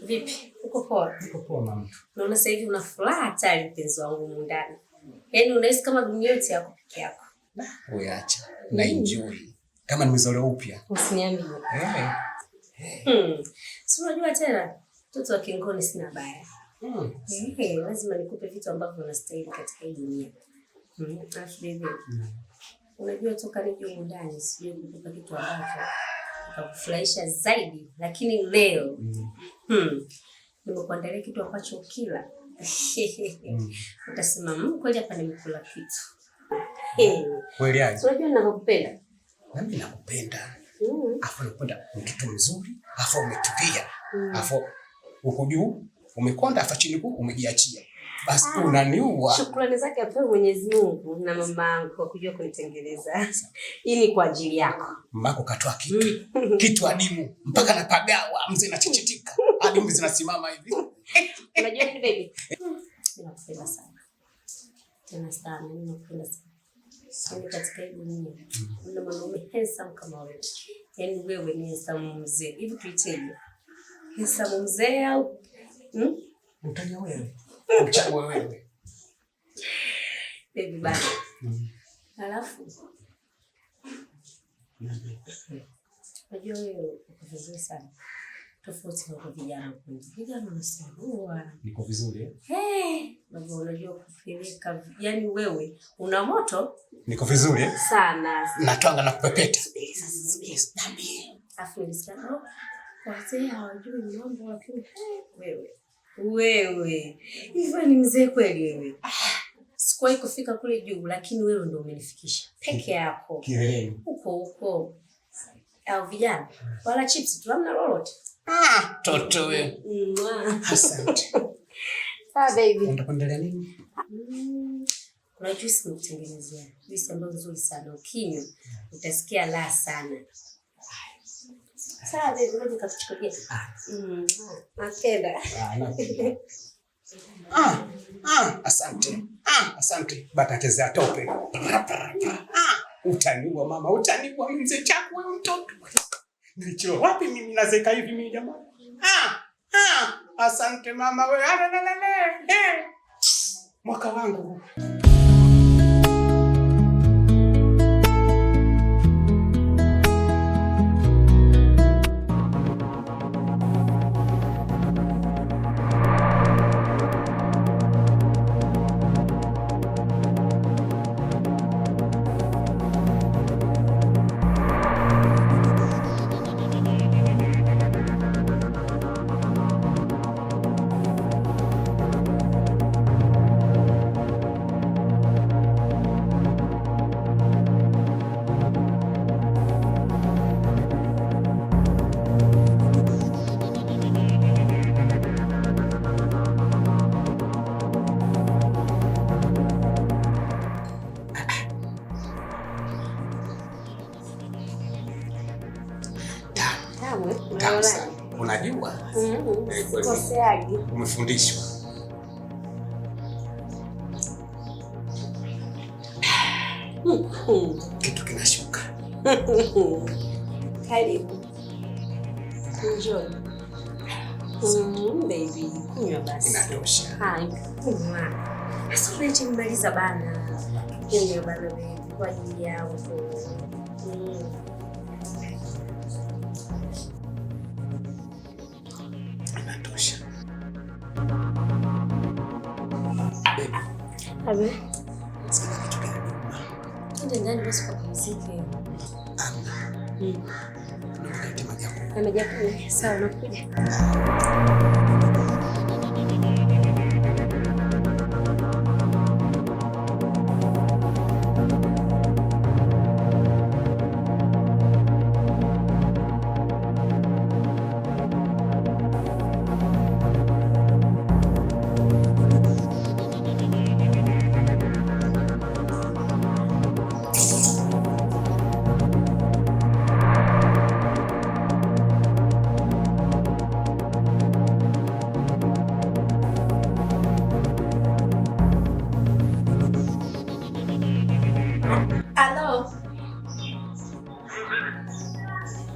Vipi? Uko poa? Uko poa mama. Naona sasa hivi una furaha hatari mpenzi wangu mundani. Yaani unahisi kama dunia yote yako peke yako. Wewe acha. Na enjoy. Kama nimezaliwa upya. Usiniambie. Si unajua tena mtoto wa kingoni sina baya. Lazima nikupe vitu ambavyo unastahili katika hii dunia. Alafu baby. Unajua toka nije ndani sijui kukupa kitu ambacho kukufurahisha zaidi, lakini leo nimekuandalia kitu ambacho kila utasema kweli hapa nimekula kitu. Kweli aje? Unajua ninakupenda. Na mimi nakupenda. Afu nakupenda mtoto mzuri, afu umetulia. Afu uko juu umekonda, afu chini huko umejiachia. Basi unaniua. Shukrani zake apewe Mwenyezi Mungu na mama yangu kwa kujua kunitengeneza. Hii ni kwa ajili yako. Mamako katoa kitu. Kitu adimu mpaka napagawa, mzee na chichitika. Hadi mzee zinasimama hivi. Unajua nini baby? Ninakupenda sana. Tena sana, ninakupenda sana. Yaani katika hii dunia, kuna mwanaume handsome kama wewe. Yaani wewe ni handsome mzee. Hivi tuiteje? Handsome mzee au? Utaja wewe. Uchague wewe. Baby bana. Alafu. Unajua wewe uko vizuri sana. Tofauti na kwa vijana wengi. Vijana wanasema niko vizuri Baba unajua kupeleka. Yaani wewe una moto? Niko vizuri sana. Natwanga na kupepeta. Afu nilisikia wazee hawajui mambo lakini wewe hivyo ni mzee kweli wewe. Sikuwahi kufika kule juu lakini wewe ndio umenifikisha peke yako. Kileleni. Huko. Au vijana wala chips tu hamna lolote. Toto wewe. Asante. Baby. Unataka nini? Kuna juice nikutengenezea. Juice ambayo nzuri sana. Ukinywa utasikia la sana. Sawa baby, ngoja nikakuchukulie. Napenda. Asante. Asante. Batatezea tope. Utaniua mama, utaniua mzee chako wewe mtoto. Nilichio wapi mimi nazeka hivi mimi jamani? Asante mama wewe. Mwaka wangu. Unajua? Koseaje? Umefundishwa. Kitu kinashuka. Karibu. Enjoy. Baby, kunywa basi. Inatosha. Kunywa. Sasa nimemaliza bana. Kunywa bana baby kwa ajili yako. Abe. Sina kitu gani? Twende ndani basi kwa muziki. Ndio majabu. Majabu. Sawa, nakuja.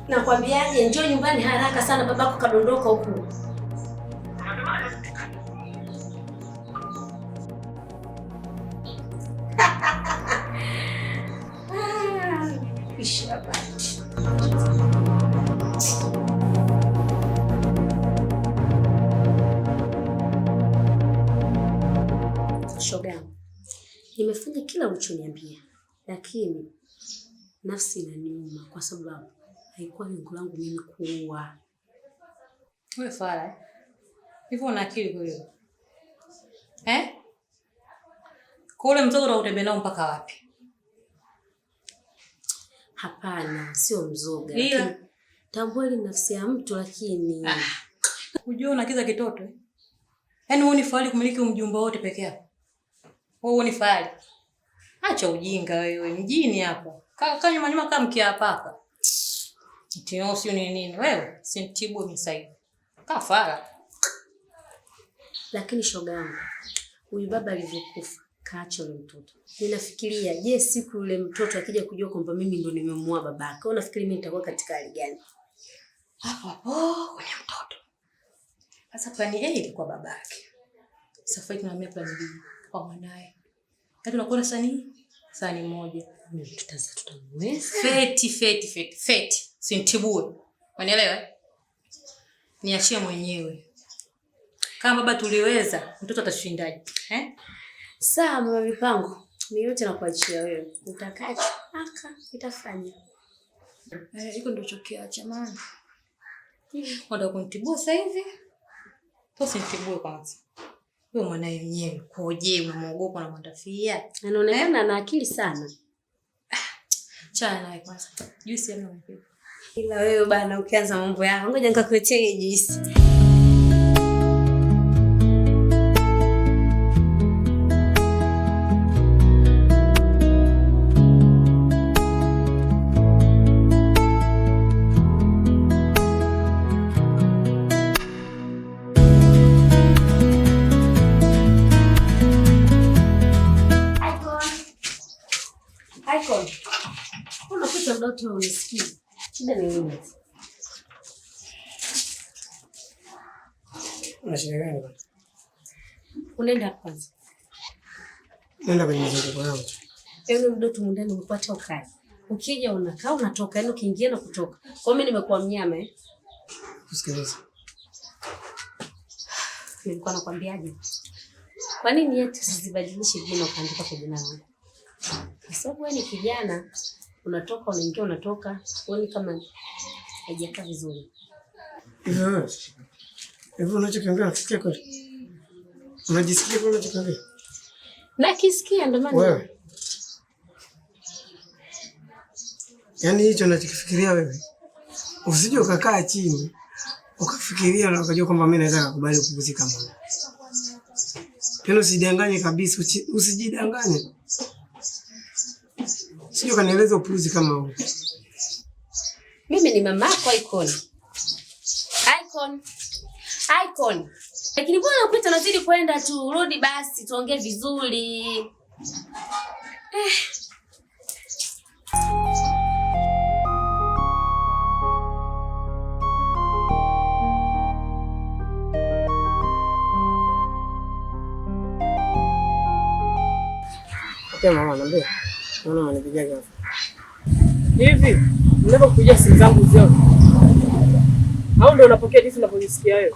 Nakwambiaje, njoo nyumbani haraka sana, babako kadondoka huku. kila ulichoniambia, lakini nafsi inaniuma kwa sababu haikuwa lengo langu mimi kuua. Wewe fala. Hivyo una akili kweli? Kule mtoto unautembea nao mpaka wapi? Hapana, sio mzoga. Lakini tambua ile nafsi ya mtu lakini. Unajua unakiza kitoto. Yaani wewe ni fahari kumiliki mjumba wote peke yako. Wewe ni fahari. Acha ujinga wewe, mjini hapo. Kaa nyuma kama mkia paka. Tio sio nini wewe, sintibu msaidi. Kafara. Lakini shoga yangu, huyu baba alivyokufa, kaacha yule mtoto. Ninafikiria, je, siku yule mtoto akija kujua kwamba mimi ndo nimemuua babake, unafikiri mimi nitakuwa katika hali gani? Hapo kwenye mtoto. Sasa plani A ilikuwa babake. Safari tunahamia plani B kwa mwanae. Hata unakuwa sani moja. Tutamweza. Feti. Sintibue. Unielewa? Niachie mwenyewe. Kama baba tuliweza, mtoto atashindaje? Sawa mama mipango. Ni yote nakuachia wewe. Utakacho itafanya. Iko ndio chokiacha maana. Wanda kunitibua sasa hivi. Usinitibue kwanza. Wewe mwanae mwenyewe koje unamuogopa na mwandafia? Anaonekana ana akili sana. Chana naye kwanza. Juice yana mpepo. Ila wewe bana ukianza mambo yako, ngoja nikakuletea hii juice. Ndoto unisikie. Shida ni nini? Unashida gani bwana? Unaenda kwanza. Nenda kwenye mzunguko wangu. Yaani mdoto mundani umepata ukali. Ukija unakaa unatoka, yaani ukiingia na kutoka. Kwa mimi nimekuwa mnyama Usikilize. Nilikuwa nakwambiaje? Kwa nini eti usibadilishe jina ukaandika kwa jina langu? Kwa sababu wewe ni kijana. Unatoka unaingia unatoka, uone kama haijakaa vizuri. Hivyo unachokiongea unasikia kweli? Unajisikia kweli unachokiongea? Nakisikia ndio maana. Wewe. Yaani hicho unachokifikiria wewe. Usije ukakaa chini ukafikiria na ukajua kwamba mimi naweza kukubali kupumzika mama. Tena usidanganye kabisa, usijidanganye. Sio kanieleza upuzi kama huo. Mimi ni mamako Icon. Lakini bwana upita nazidi kwenda tu, rudi basi tuongee vizuri. Okay mama, niambie. Mbona unanipigia hapa? Hivi, ninapokupigia simu zangu zote. Au ndio unapokea jinsi unavyojisikia wewe?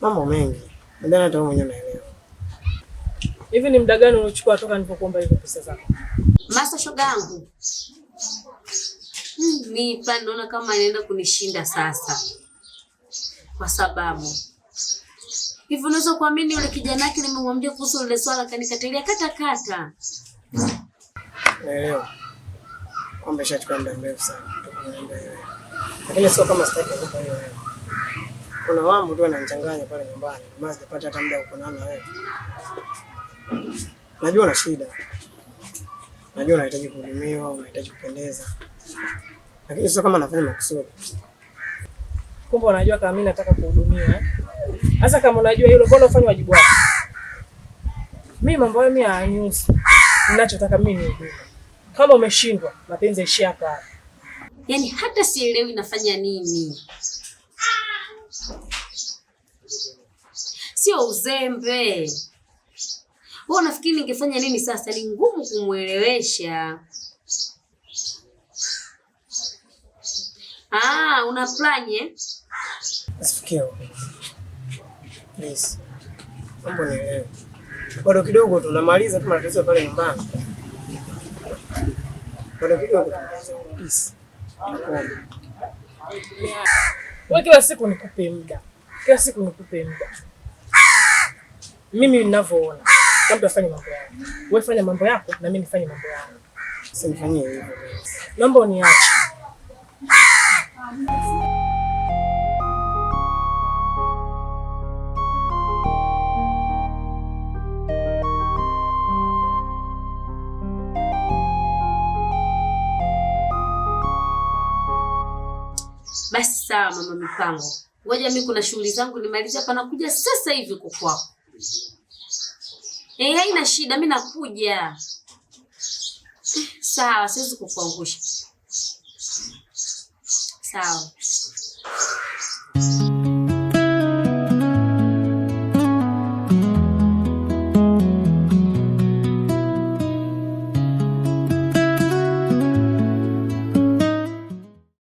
Mambo mengi. Ndio hata wewe mwenyewe unaelewa. Hivi ni muda gani unachukua toka nilipokuomba hizo pesa zako? Masa shoga yangu. Mimi plan naona kama anaenda kunishinda sasa. Kwa sababu hivi unaweza kuamini yule kijana wake nimemwambia kuhusu ile swala kanikatilia kata. Naelewa. Kwamba ishachukua muda mrefu sana. Lakini sio kama sitaki kukupa hiyo wewe. Kuna mambo tu yananichanganya pale nyumbani. Basi sipata hata muda wa kuonana na wewe. Najua una shida. Najua unahitaji kuhudumiwa, unahitaji kupendeza. Lakini sio kama nafanya makusudi. Kumbe unajua kama mimi nataka kuhudumiwa. Sasa kama unajua hilo, mbona ufanye wajibu wako? Mimi mambo hayo mimi hayanihusu. Ninachotaka mimi ni huduma. Kama umeshindwa, mapenzi yaishia hapa. Yaani hata sielewi nafanya nini. Sio uzembe. Wewe unafikiri ningefanya nini sasa? Ni ngumu kumuelewesha. Una plan? Asifikie. Please. Mambo ni leo. Bado kidogo tunamaliza tu matatizo pale nyumbani. Bado kidogo. Peace. Wewe kila siku nikupe muda. Kila siku nikupe muda. Mimi ninavyoona, kama tufanye mambo yako. Wewe fanya mambo yako na mimi nifanye mambo yangu. Usinifanyie hivyo. Naomba uniache. Basi sawa mama Mipango. Ngoja mimi kuna shughuli zangu nimalize hapa, nakuja sasa hivi kwa kwako. Haina shida, mimi nakuja. Sawa, siwezi kukuangusha. Sawa.